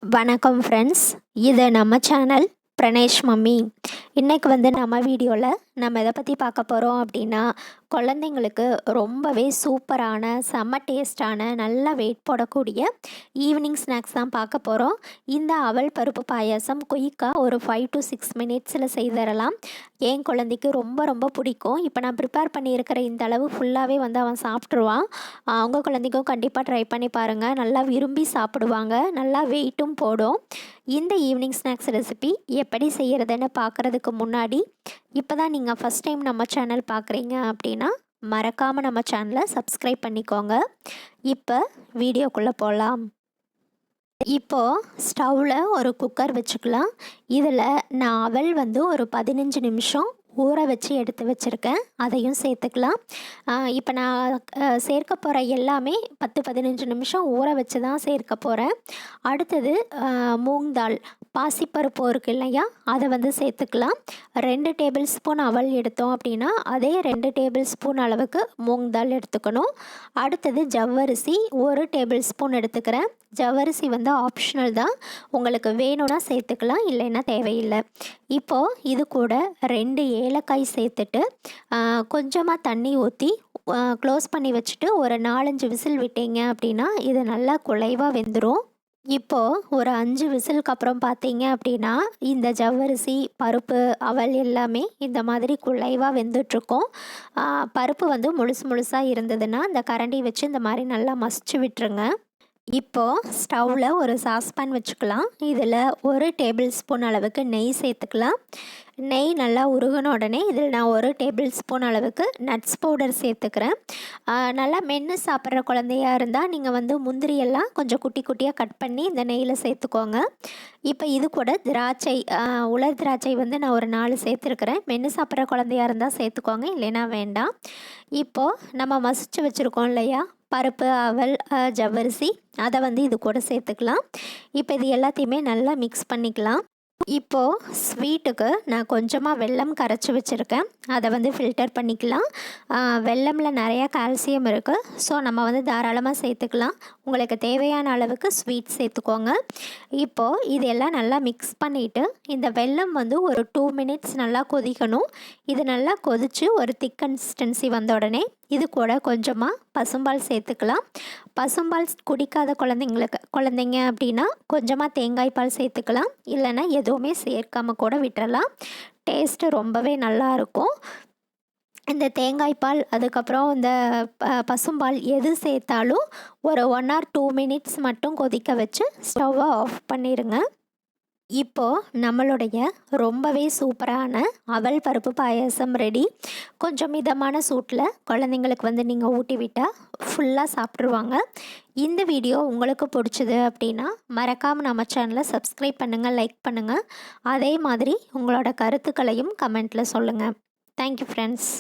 வணக்கம் ஃப்ரெண்ட்ஸ், இது நம்ம சேனல் pranesh மம்மி. இன்றைக்கி நம்ம வீடியோவில் நம்ம எதை பற்றி பார்க்க போகிறோம் அப்படின்னா, குழந்தைங்களுக்கு ரொம்பவே சூப்பரான செம்ம டேஸ்டான நல்லா வெயிட் போடக்கூடிய ஈவினிங் ஸ்நாக்ஸ் தான் பார்க்க போகிறோம். இந்த அவல் பருப்பு பாயாசம் குயிக்காக ஒரு 5 to 6 மினிட்ஸில் செய்தரலாம். என் குழந்தைக்கு ரொம்ப ரொம்ப பிடிக்கும். இப்போ நான் ப்ரிப்பேர் பண்ணியிருக்கிற இந்த அளவு ஃபுல்லாகவே அவன் சாப்பிட்ருவான். அவங்க குழந்தைக்கும் கண்டிப்பாக ட்ரை பண்ணி பாருங்கள். நல்லா விரும்பி சாப்பிடுவாங்க, நல்லா வெயிட்டும் போடும். இந்த ஈவினிங் ஸ்நாக்ஸ் ரெசிபி எப்படி செய்கிறதுன்னு பார்க்குறதுக்கு முன்னாடி, இப்போ தான் நீங்கள் ஃபஸ்ட் டைம் நம்ம சேனல் பார்க்குறீங்க அப்படின்னா மறக்காமல் நம்ம சேனலை சப்ஸ்கிரைப் பண்ணிக்கோங்க. இப்போ வீடியோக்குள்ளே போகலாம். இப்போது ஸ்டவ்வில் ஒரு குக்கர் வச்சுக்கலாம். இதில் நான் அவல் ஒரு 15 நிமிஷம் ஊற வச்சு எடுத்து வச்சுருக்கேன், அதையும் சேர்த்துக்கலாம். இப்போ நான் சேர்க்க போகிற எல்லாமே 10-15 நிமிஷம் ஊற வச்சு தான் சேர்க்க போகிறேன். அடுத்தது மூங் தால் பாசிப்பருப்பு இருக்குது இல்லையா, அதை சேர்த்துக்கலாம். 2 டேபிள் ஸ்பூன் அவல் எடுத்தோம் அப்படின்னா அதே 2 டேபிள் ஸ்பூன் அளவுக்கு மூங் தால் எடுத்துக்கணும். அடுத்தது ஜவ்வரிசி 1 டேபிள் ஸ்பூன் எடுத்துக்கிறேன். ஜவ்வரிசி ஆப்ஷனல் தான், உங்களுக்கு வேணும்னா சேர்த்துக்கலாம், இல்லைன்னா தேவையில்லை. இப்போது இது கூட 2 ஏலக்காய் சேர்த்துட்டு கொஞ்சமாக தண்ணி ஊற்றி க்ளோஸ் பண்ணி வச்சுட்டு ஒரு 4-5 விசில் விட்டீங்க அப்படின்னா இது நல்லா குழைவாக வெந்துடும். இப்போது ஒரு 5 விசிலுக்கு அப்புறம் பார்த்தீங்க அப்படின்னா இந்த ஜவ்வரிசி பருப்பு அவல் எல்லாமே இந்த மாதிரி குழைவாக வெந்துட்ருக்கோம். பருப்பு முழுசாக இருந்ததுன்னா இந்த கரண்டி வச்சு இந்த மாதிரி நல்லா மசிச்சு விட்டுருங்க. இப்போது ஸ்டவ்வில் ஒரு சாஸ்பேன் வச்சுக்கலாம். இதில் 1 டேபிள் ஸ்பூன் அளவுக்கு நெய் சேர்த்துக்கலாம். நெய் நல்லா உருகின உடனே இதில் நான் 1 டேபிள் ஸ்பூன் அளவுக்கு நட்ஸ் பவுடர் சேர்த்துக்கிறேன். நல்லா மென்று சாப்பிட்ற குழந்தையாக இருந்தால் நீங்கள் முந்திரியெல்லாம் கொஞ்சம் குட்டி குட்டியாக கட் பண்ணி இந்த நெய்யில் சேர்த்துக்கோங்க. இப்போ இது கூட திராட்சை, உலர் திராட்சை நான் ஒரு 4 சேர்த்துருக்கிறேன். மென்று சாப்பிட்ற குழந்தையாக இருந்தால் சேர்த்துக்கோங்க, இல்லைன்னா வேண்டாம். இப்போது நம்ம மசிச்சு வச்சுருக்கோம் இல்லையா பருப்பு அவல் ஜவ்வரிசி, அதை இது கூட சேர்த்துக்கலாம். இப்போ இது எல்லாத்தையுமே நல்லா மிக்ஸ் பண்ணிக்கலாம். இப்போது ஸ்வீட்டுக்கு நான் கொஞ்சமாக வெல்லம் கரைச்சி வச்சுருக்கேன், அதை ஃபில்டர் பண்ணிக்கலாம். வெல்லமில் நிறையா கால்சியம் இருக்குது, ஸோ நம்ம தாராளமாக சேர்த்துக்கலாம். உங்களுக்கு தேவையான அளவுக்கு ஸ்வீட் சேர்த்துக்கோங்க. இப்போது இதெல்லாம் நல்லா மிக்ஸ் பண்ணிவிட்டு இந்த வெல்லம் ஒரு 2 மினிட்ஸ் நல்லா கொதிக்கணும். இது நல்லா கொதித்து ஒரு திக் கன்சிஸ்டன்சி வந்த உடனே இது கூட கொஞ்சமாக பசும்பால் சேர்த்துக்கலாம். பசும்பால் குடிக்காத குழந்தைங்க அப்படின்னா கொஞ்சமாக தேங்காய் பால் சேர்த்துக்கலாம், இல்லைன்னா எதுவுமே சேர்க்காமல் கூட விட்டுறலாம். டேஸ்ட்டு ரொம்பவே நல்லாயிருக்கும். இந்த தேங்காய் பால் அதுக்கப்புறம் இந்த பசும்பால் எது சேர்த்தாலும் ஒரு 1 or 2 மினிட்ஸ் மட்டும் கொதிக்க வச்சு ஸ்டவ்வை ஆஃப் பண்ணிடுங்க. இப்போது நம்மளுடைய ரொம்பவே சூப்பரான அவல் பருப்பு பாயாசம் ரெடி. கொஞ்சம் மிதமான சூட்டில் குழந்தைங்களுக்கு நீங்கள் ஊட்டி விட்டால் ஃபுல்லாக சாப்பிட்ருவாங்க. இந்த வீடியோ உங்களுக்கு பிடிச்சது அப்படின்னா மறக்காமல் நம்ம சேனலை சப்ஸ்கிரைப் பண்ணுங்கள், லைக் பண்ணுங்கள். அதே மாதிரி உங்களோட கருத்துக்களையும் கமெண்ட்டில் சொல்லுங்கள். Thank you friends.